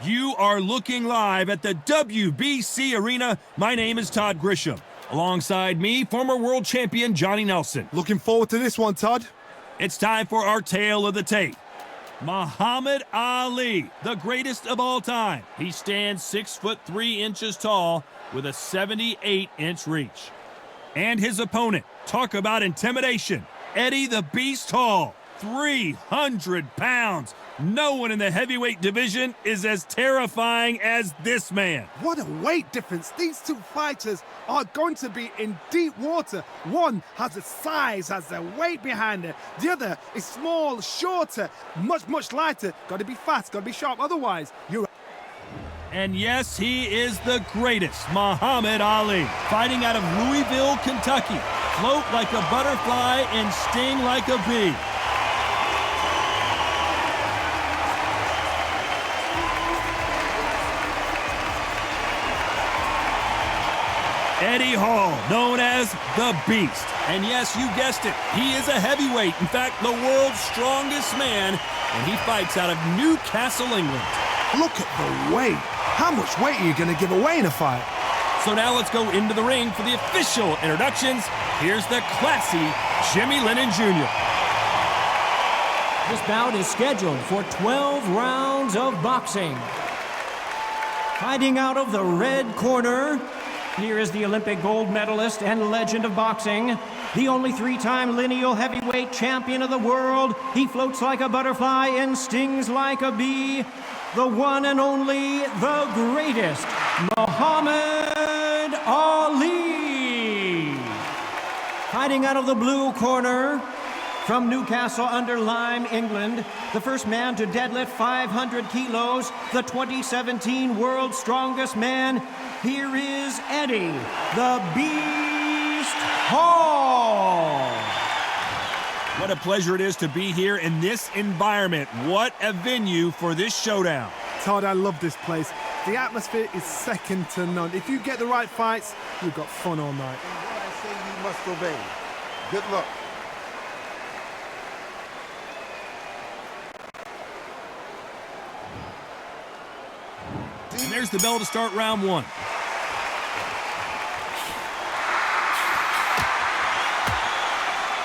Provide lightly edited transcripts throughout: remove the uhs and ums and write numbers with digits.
You are looking live at the WBC Arena. My name is Todd Grisham. Alongside me, former world champion Johnny Nelson. Looking forward to this one, Todd. It's time for our tale of the tape. Muhammad Ali, the greatest of all time. He stands 6'3" tall with a 78-inch reach. And his opponent, talk about intimidation, Eddie the Beast Hall, 300 pounds. No one in the heavyweight division is as terrifying as this man. What a weight difference. These two fighters are going to be in deep water. One has the size, has the weight behind it. The other is small, shorter, much lighter. Got to be fast, got to be sharp. Otherwise, you're... And yes, he is the greatest, Muhammad Ali. Fighting out of Louisville, Kentucky. Float like a butterfly and sting like a bee. Eddie Hall, known as the Beast. And yes, you guessed it, he is a heavyweight. In fact, the world's strongest man, and he fights out of Newcastle, England. Look at the weight. How much weight are you going to give away in a fight? So now let's go into the ring for the official introductions. Here's the classy Jimmy Lennon Jr. This bout is scheduled for 12 rounds of boxing. Fighting out of the red corner, here is the Olympic gold medalist and legend of boxing, the only three-time lineal heavyweight champion of the world. He floats like a butterfly and stings like a bee. The one and only, the greatest, Muhammad Ali. Fighting out of the blue corner, from Newcastle under Lyme, England, the first man to deadlift 500 kilos, the 2017 world's strongest man, here is Eddie, the Beast Hall. What a pleasure it is to be here in this environment. What a venue for this showdown. Todd, I love this place. The atmosphere is second to none. If you get the right fights, you've got fun all night. And what I say you must obey. Good luck. And there's the bell to start round one.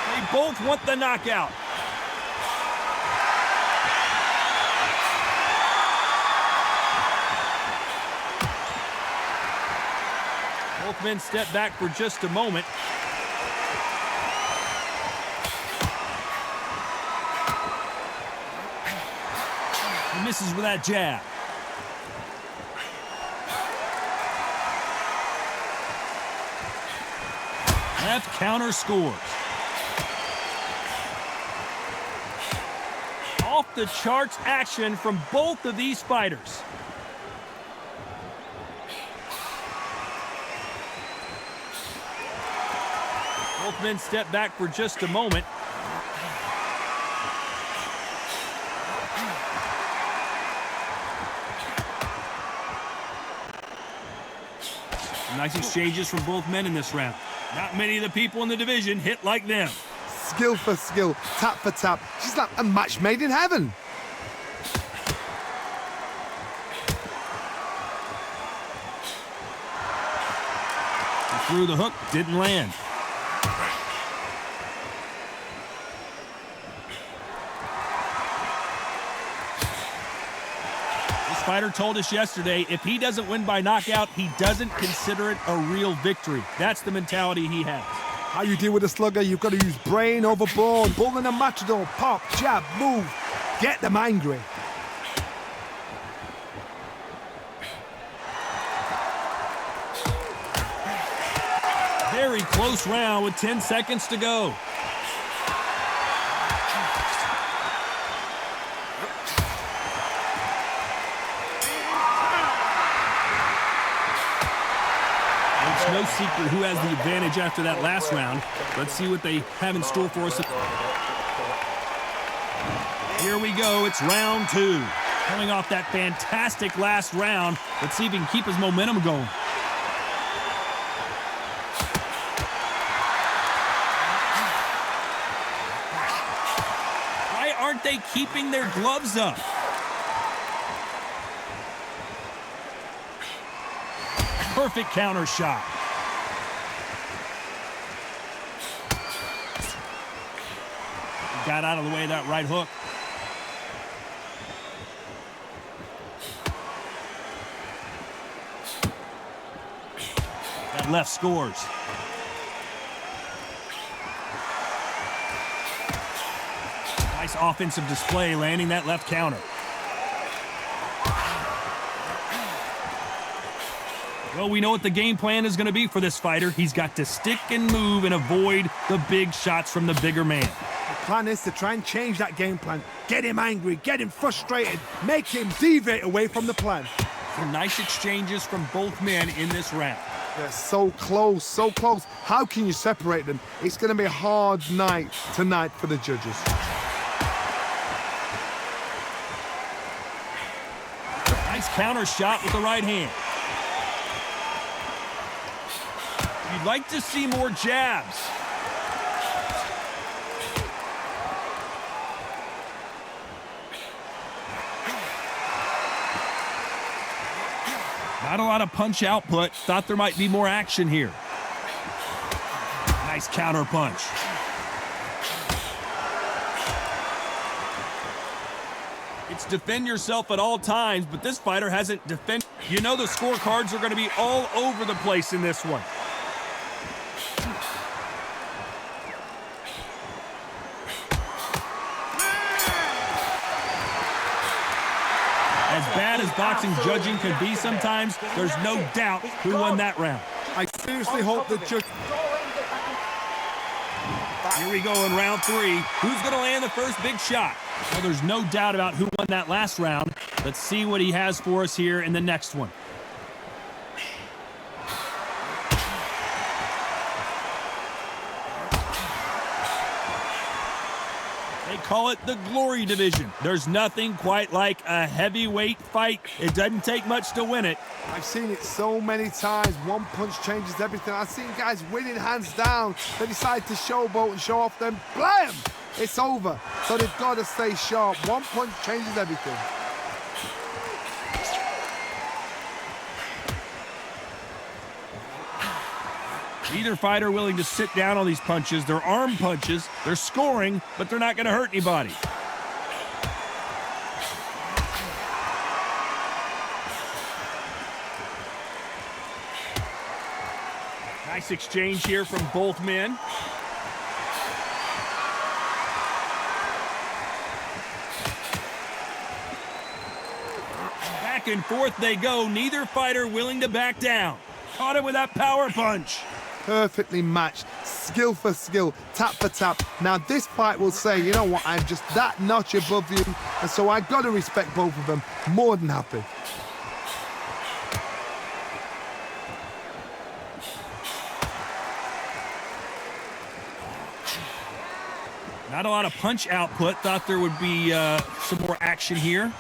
They both want the knockout. Both men step back for just a moment. He misses with that jab. Left counter scores. Off the charts action from both of these fighters. Both men step back for just a moment. Nice exchanges from both men in this round. Not many of the people in the division hit like them. Skill for skill, tap for tap. She's like a match made in heaven. He threw the hook, didn't land. This fighter told us yesterday, if he doesn't win by knockout, he doesn't consider it a real victory. That's the mentality he has. How you deal with a slugger, you've got to use brain over bone. Bull in a matador, pop, jab, move. Get them angry. Very close round with 10 seconds to go. It's no secret who has the advantage after that last round. Let's see what they have in store for us. Here we go, it's round two. Coming off that fantastic last round, let's see if he can keep his momentum going. Why aren't they keeping their gloves up? Perfect counter shot. He got out of the way of that right hook. That left scores. Nice offensive display, landing that left counter. Well, we know what the game plan is going to be for this fighter. He's got to stick and move and avoid the big shots from the bigger man. The plan is to try and change that game plan. Get him angry, get him frustrated, make him deviate away from the plan. Some nice exchanges from both men in this round. They're so close, so close. How can you separate them? It's going to be a hard night tonight for the judges. Nice counter shot with the right hand. You'd like to see more jabs. Not a lot of punch output. Thought there might be more action here. Nice counter punch. It's defend yourself at all times, but this fighter hasn't defended. You know the scorecards are going to be all over the place in this one. As bad as boxing judging can be sometimes, there's no doubt who won that round. I seriously hope the judge... Here we go in round 3. Who's going to land the first big shot? Well, there's no doubt about who won that last round. Let's see what he has for us here in the next one. They call it the Glory Division. There's nothing quite like a heavyweight fight. It doesn't take much to win it. I've seen it so many times. One punch changes everything. I've seen guys winning hands down. They decide to showboat and show off, then blam! It's over. So they've got to stay sharp. One punch changes everything. Either fighter willing to sit down on these punches. They're arm punches. They're scoring, but they're not going to hurt anybody. Nice exchange here from both men. Back and forth they go. Neither fighter willing to back down. Caught him with that power punch. Perfectly matched, skill for skill, tap for tap. Now this fight will say, you know what, I'm just that notch above you, and so I got to respect both of them. More than happy. Not a lot of punch output. Thought there would be some more action here.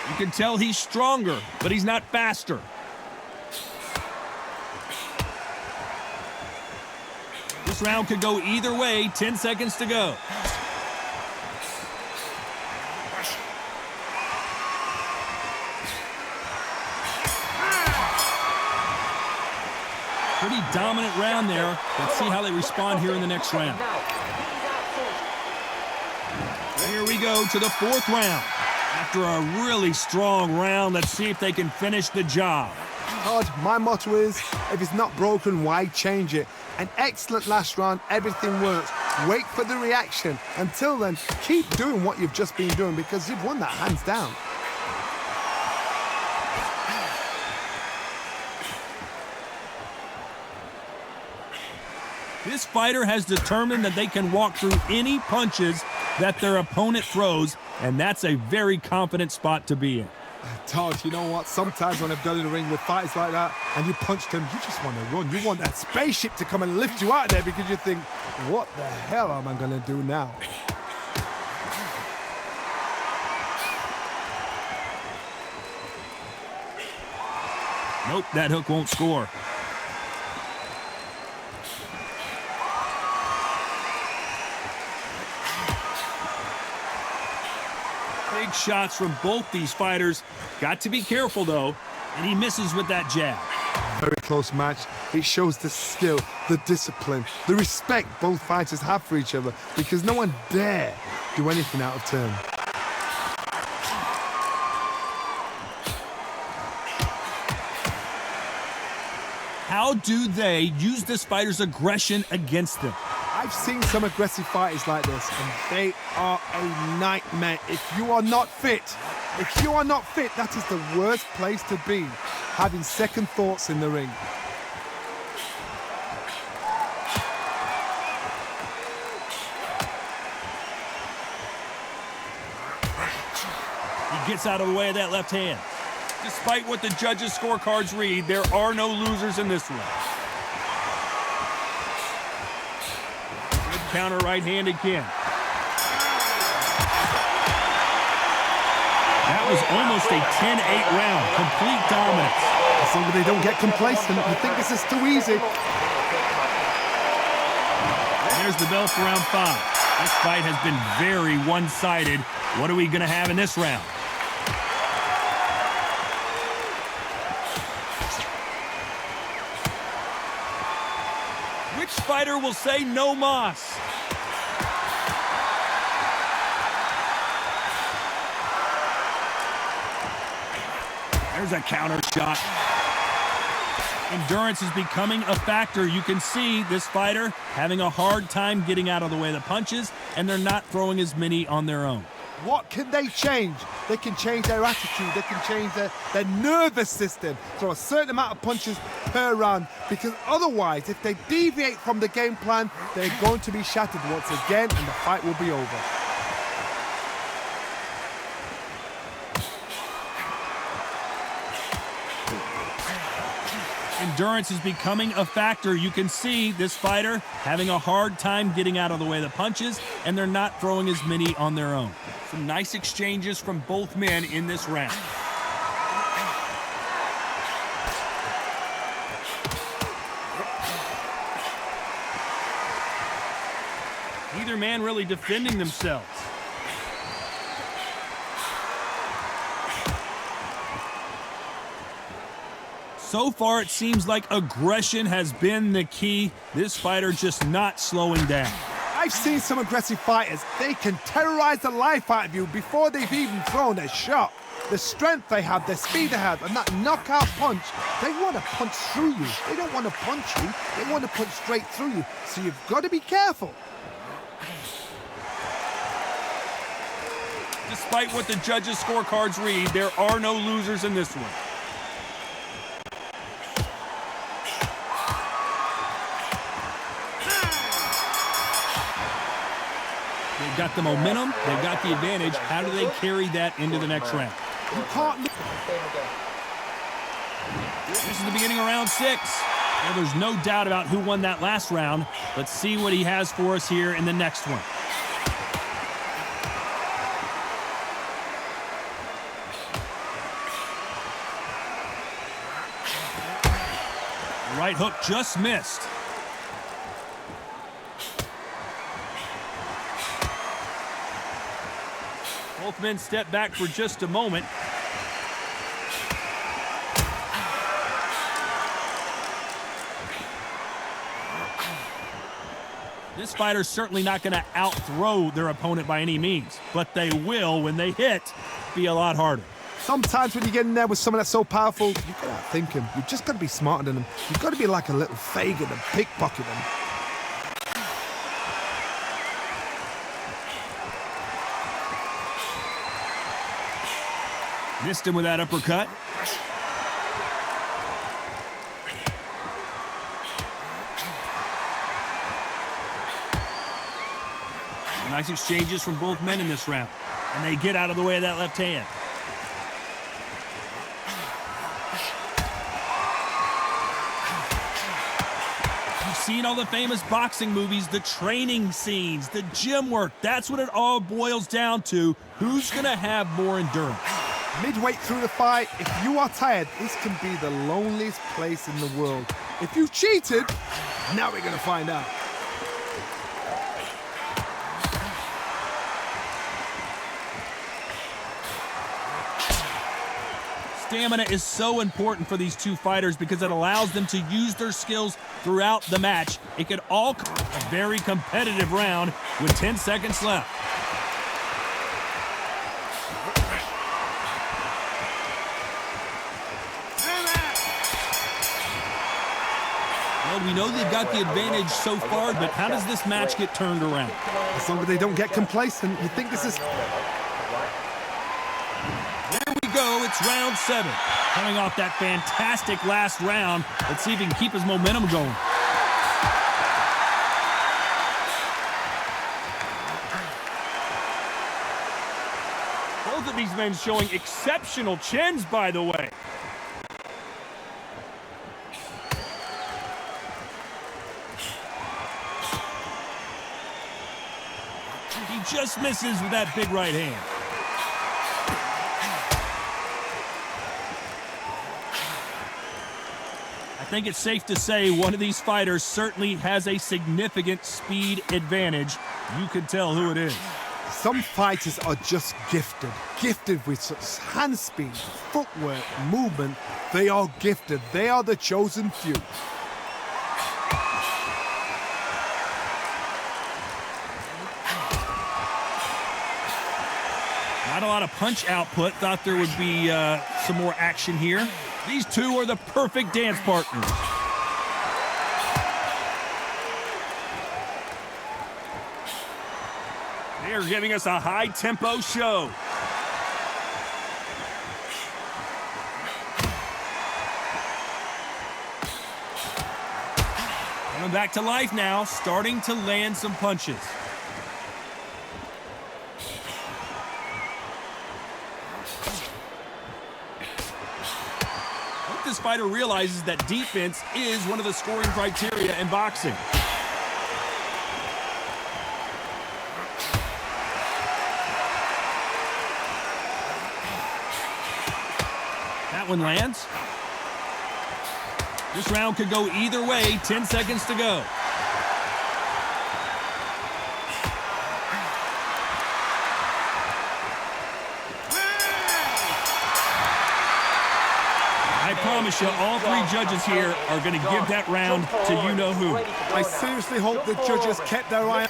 You can tell he's stronger, but he's not faster. This round could go either way. 10 seconds to go. Pretty dominant round there. Let's see how they respond here in the next round. Here we go to the 4th round. After a really strong round, let's see if they can finish the job. Todd, my motto is, if it's not broken, why change it? An excellent last round, everything works. Wait for the reaction. Until then, keep doing what you've just been doing because you've won that hands down. This fighter has determined that they can walk through any punches that their opponent throws, and that's a very confident spot to be in. Todd, you know what? Sometimes when I've done in the ring with fighters like that and you punched him, you just want to run. You want that spaceship to come and lift you out of there because you think, what the hell am I going to do now? Nope, that hook won't score. shots from both these fighters. Got to be careful, though, and he misses with that jab. Very close match. It shows the skill, the discipline, the respect both fighters have for each other, because no one dare do anything out of turn. How do they use this fighter's aggression against them? I've seen some aggressive fighters like this, and they are a nightmare. If you are not fit, that is the worst place to be, having second thoughts in the ring. He gets out of the way of that left hand. Despite what the judges' scorecards read, there are no losers in this one. Good counter right hand again. That was almost a 10-8 round. Complete dominance. As long as they don't get complacent, you think this is too easy. There's the bell for round 5. This fight has been very one-sided. What are we going to have in this round? Which fighter will say no mas? There's a counter shot. Endurance is becoming a factor. You can see this fighter having a hard time getting out of the way of the punches, and they're not throwing as many on their own. What can they change? They can change their attitude. They can change their nervous system. Throw a certain amount of punches per round, because otherwise, if they deviate from the game plan, they're going to be shattered once again, and the fight will be over. Endurance is becoming a factor. You can see this fighter having a hard time getting out of the way of the punches, and they're not throwing as many on their own. Some nice exchanges from both men in this round. Neither man really defending themselves. So far, it seems like aggression has been the key. This fighter just not slowing down. I've seen some aggressive fighters. They can terrorize the life out of you before they've even thrown a shot. The strength they have, the speed they have, and that knockout punch, they want to punch through you. They don't want to punch you. They want to punch straight through you. So you've got to be careful. Despite what the judges' scorecards read, there are no losers in this one. They've got the momentum, they've got the advantage. How do they carry that into the next round? You can't. This is the beginning of round 6. Well, there's no doubt about who won that last round. Let's see what he has for us here in the next one. Right hook just missed. Both men step back for just a moment. This fighter's certainly not going to out-throw their opponent by any means, but they will, when they hit, be a lot harder. Sometimes when you get in there with someone that's so powerful, you've got to outthink him. You've just got to be smarter than him. You've got to be like a little Fagin and pickpocket him. Missed him with that uppercut. Nice exchanges from both men in this round. And they get out of the way of that left hand. You've seen all the famous boxing movies, the training scenes, the gym work. That's what it all boils down to. Who's going to have more endurance? Midway through the fight, if you are tired, this can be the loneliest place in the world. If you cheated, now we're going to find out. Stamina is so important for these two fighters because it allows them to use their skills throughout the match. It could all come a very competitive round with 10 seconds left. Well, we know they've got the advantage so far, but how does this match get turned around? As long as they don't get complacent, you think this is... There we go, it's round 7. Coming off that fantastic last round, let's see if he can keep his momentum going. Both of these men showing exceptional chins, by the way. He just misses with that big right hand. I think it's safe to say one of these fighters certainly has a significant speed advantage. You can tell who it is. Some fighters are just gifted with such hand speed, footwork, movement. They are gifted. They are the chosen few. Not a lot of punch output. Thought there would be some more action here. These two are the perfect dance partners. They're giving us a high-tempo show. Coming back to life now, starting to land some punches. This fighter realizes that defense is one of the scoring criteria in boxing. That one lands. This round could go either way. 10 seconds to go. I promise you, all three judges here are going to give that round to you-know-who. I seriously hope the judges kept their eye...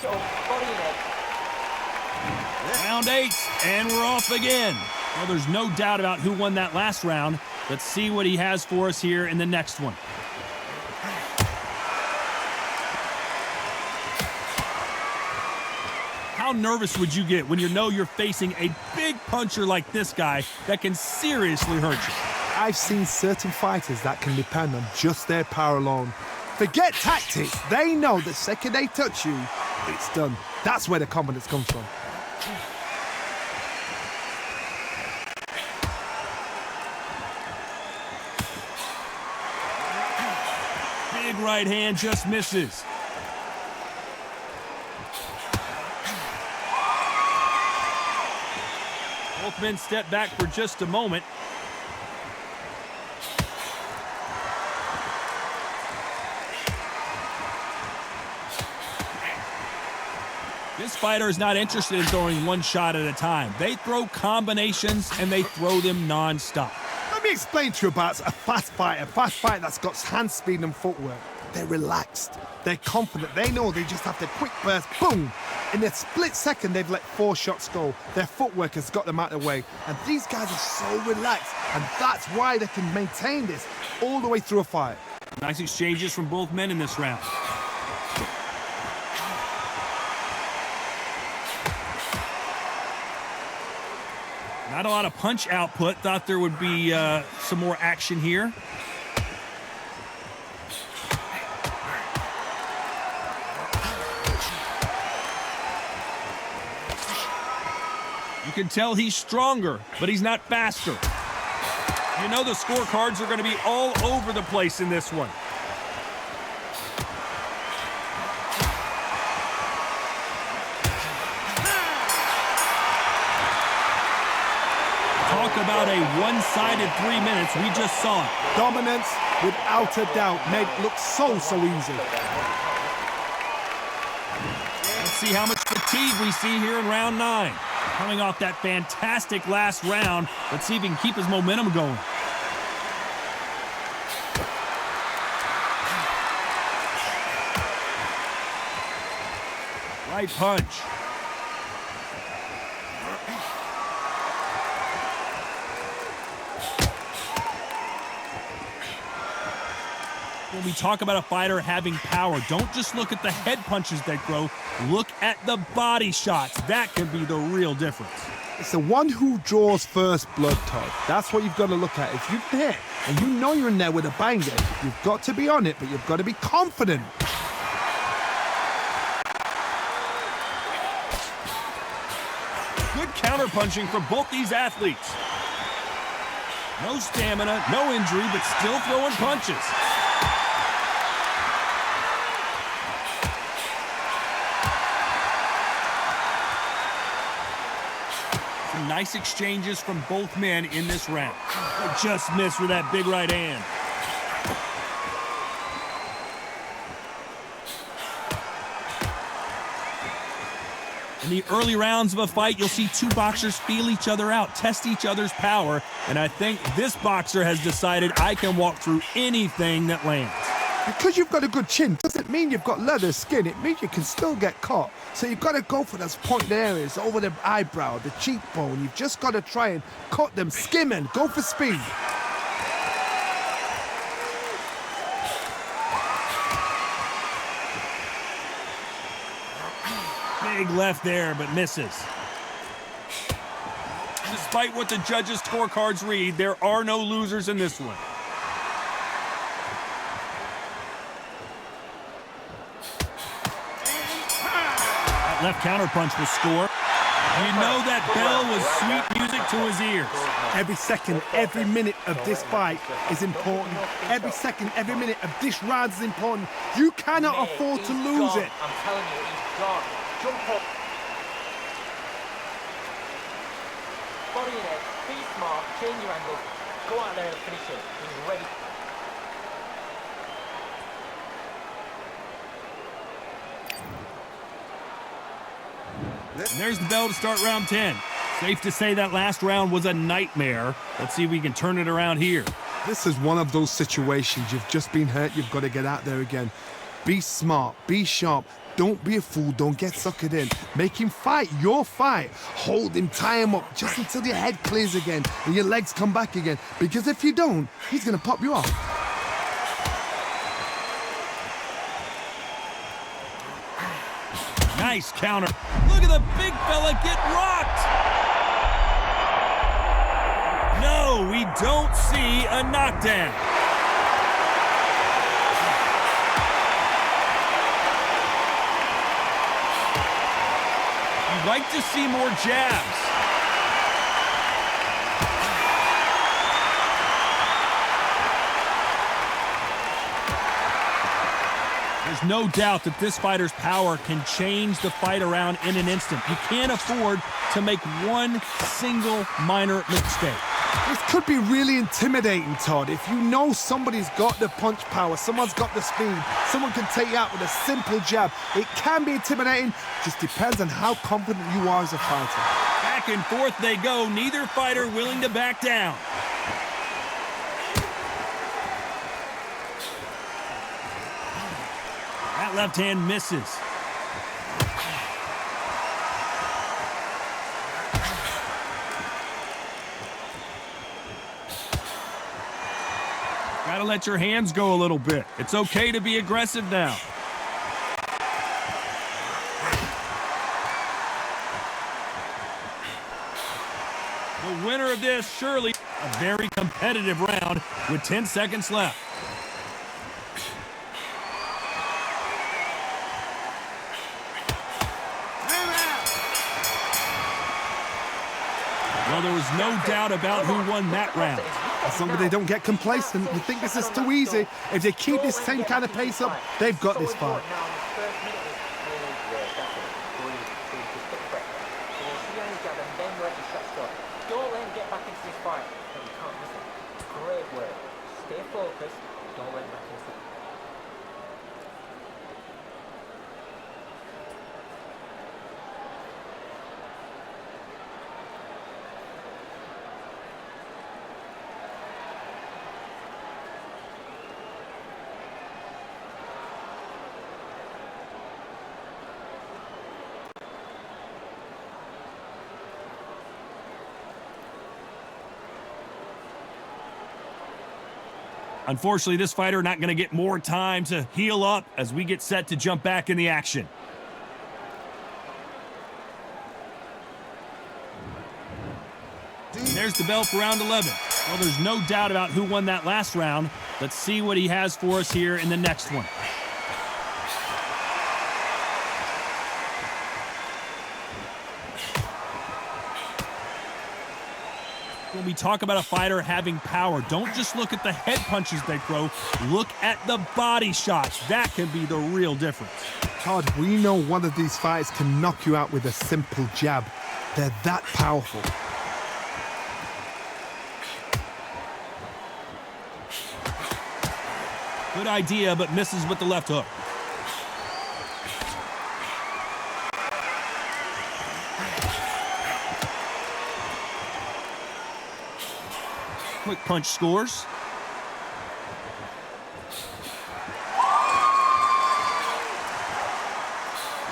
Round 8, and we're off again. Well, there's no doubt about who won that last round. Let's see what he has for us here in the next one. How nervous would you get when you know you're facing a big puncher like this guy that can seriously hurt you? I've seen certain fighters that can depend on just their power alone. Forget tactics. They know the second they touch you, it's done. That's where the confidence comes from. Big right hand just misses. Both men step back for just a moment. This fighter is not interested in throwing one shot at a time. They throw combinations, and they throw them non-stop. Let me explain to you about a fast fighter that's got hand speed and footwork. They're relaxed. They're confident. They know they just have to quick burst, boom. In a split second, they've let 4 shots go. Their footwork has got them out of the way. And these guys are so relaxed. And that's why they can maintain this all the way through a fight. Nice exchanges from both men in this round. Not a lot of punch output. Thought there would be some more action here. You can tell he's stronger, but he's not faster. You know the scorecards are going to be all over the place in this one. Talk about a one-sided 3 minutes. We just saw it. Dominance, without a doubt, made it look so easy. Let's see how much fatigue we see here in round 9. Coming off that fantastic last round, let's see if he can keep his momentum going. Right punch. When we talk about a fighter having power, don't just look at the head punches that grow. Look at the body shots. That can be the real difference. It's the one who draws first blood, Todd. That's what you've got to look at. If you hit and you know you're in there with a banger, you've got to be on it, but you've got to be confident. Good counterpunching from both these athletes. No stamina, no injury, but still throwing punches. Some nice exchanges from both men in this round. They just missed with that big right hand. In the early rounds of a fight, you'll see two boxers feel each other out, test each other's power, and I think this boxer has decided I can walk through anything that lands. Because you've got a good chin doesn't mean you've got leather skin. It means you can still get caught. So you've got to go for those pointed areas over the eyebrow, the cheekbone. You've just got to try and cut them, skim and go for speed. Big left there, but misses. Despite what the judges' scorecards read, there are no losers in this one. That left counterpunch will score. You know that bell was sweet music to his ears. Every second, every minute of this fight is important. Every second, every minute of this round is important. You cannot afford to lose it. I'm telling you, he's gone. Jump up. Body in it. Be smart. Change your angle. Go out there and finish it. He's ready. And there's the bell to start round 10. Safe to say that last round was a nightmare. Let's see if we can turn it around here. This is one of those situations. You've just been hurt. You've got to get out there again. Be smart. Be sharp. Don't be a fool. Don't get suckered in. Make him fight your fight. Hold him, tie him up just until your head clears again and your legs come back again. Because if you don't, he's going to pop you off. Nice counter. Look at the big fella get rocked. No, we don't see a knockdown. You'd like to see more jabs. There's no doubt that this fighter's power can change the fight around in an instant. You can't afford to make one single minor mistake. This could be really intimidating, Todd. If you know somebody's got the punch power, someone's got the speed, someone can take you out with a simple jab. It can be intimidating. Just depends on how confident you are as a fighter. Back and forth they go. Neither fighter willing to back down. That left hand misses. Gotta let your hands go a little bit. It's okay to be aggressive now. The winner of this, surely a very competitive round with 10 seconds left. Well, there was no doubt about who won that round. As long as they don't get complacent, you think this is too easy. If they keep this same kind of pace up, they've got this fight. Don't let him get back into this fight. You can't miss it. Great work. Stay focused. Don't let him back into it. Unfortunately, this fighter not going to get more time to heal up as we get set to jump back in the action. There's the bell for round 11. Well, there's no doubt about who won that last round. Let's see what he has for us here in the next one. When we talk about a fighter having power, don't just look at the head punches they throw. Look at the body shots. That can be the real difference. Todd, we know one of these fighters can knock you out with a simple jab. They're that powerful. Good idea, but misses with the left hook. Quick punch scores.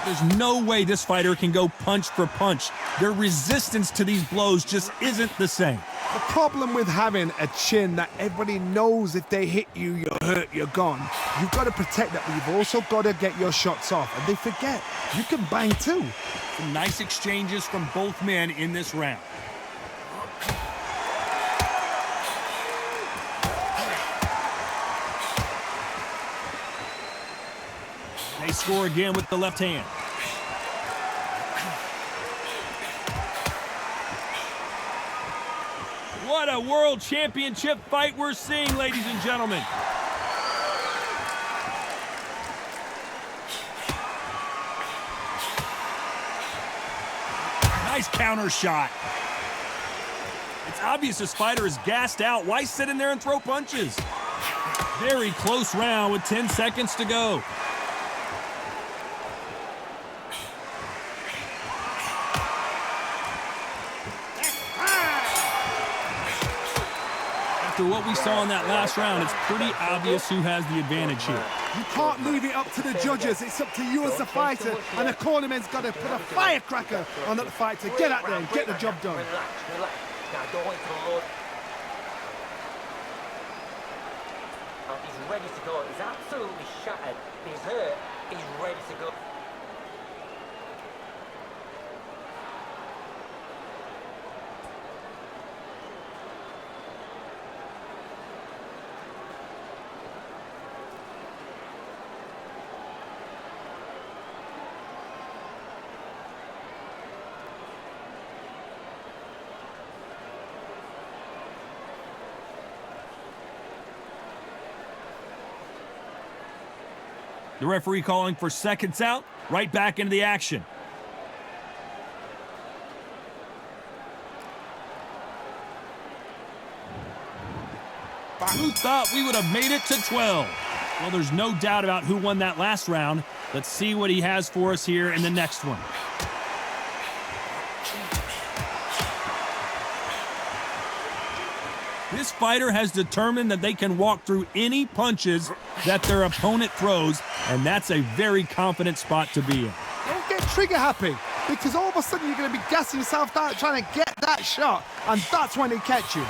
There's no way this fighter can go punch for punch. Their resistance to these blows just isn't the same. The problem with having a chin that everybody knows if they hit you, you're hurt, you're gone. You've got to protect that, but you've also got to get your shots off. And they forget, you can bang too. Some nice exchanges from both men in this round. They score again with the left hand. What a world championship fight we're seeing, ladies and gentlemen. Nice counter shot. It's obvious this fighter is gassed out. Why sit in there and throw punches? Very close round with 10 seconds to go. After what we saw in that last round, it's pretty obvious who has the advantage here. You can't leave it up to the judges. It's up to you as the fighter, and the cornerman's got to put a firecracker on that fight to get out there and get the job done. Relax, relax. Now don't wait for the Lord. He's ready to go. He's absolutely shattered. He's hurt. He's ready to go. The referee calling for seconds out, right back into the action. Who thought we would have made it to 12? Well, there's no doubt about who won that last round. Let's see what he has for us here in the next one. This fighter has determined that they can walk through any punches that their opponent throws, and that's a very confident spot to be in. Don't get trigger happy, because all of a sudden you're going to be gassing yourself out trying to get that shot, and that's when they catch you.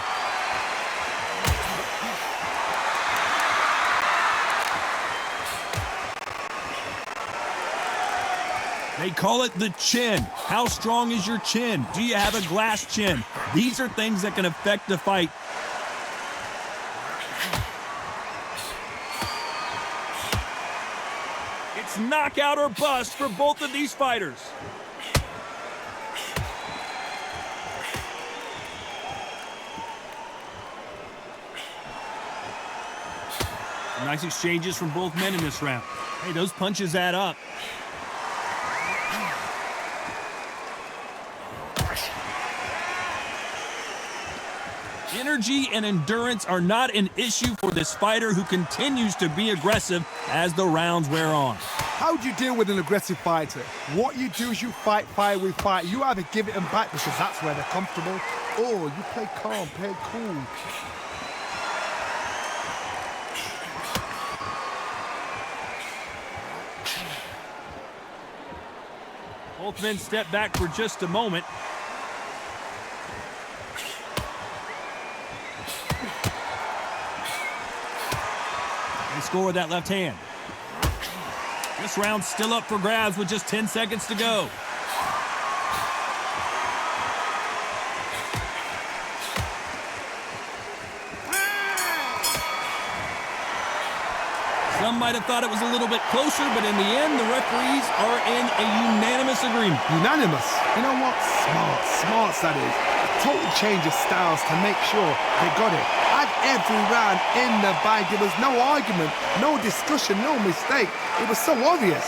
They call it the chin. How strong is your chin? Do you have a glass chin? These are things that can affect the fight. It's knockout or bust for both of these fighters. Nice exchanges from both men in this round. Hey, those punches add up. Energy and endurance are not an issue for this fighter who continues to be aggressive as the rounds wear on. How do you deal with an aggressive fighter? What you do is you fight fire with fire. You either give it them back because that's where they're comfortable, or you play calm, play cool. Both men step back for just a moment. They score with that left hand. This round's still up for grabs with just 10 seconds to go. Some might have thought it was a little bit closer, but in the end, the referees are in a unanimous agreement. Unanimous. You know what? Smart that is. A total change of styles to make sure they got it. Had every round in the bag. There was no argument, no discussion, no mistake. It was so obvious.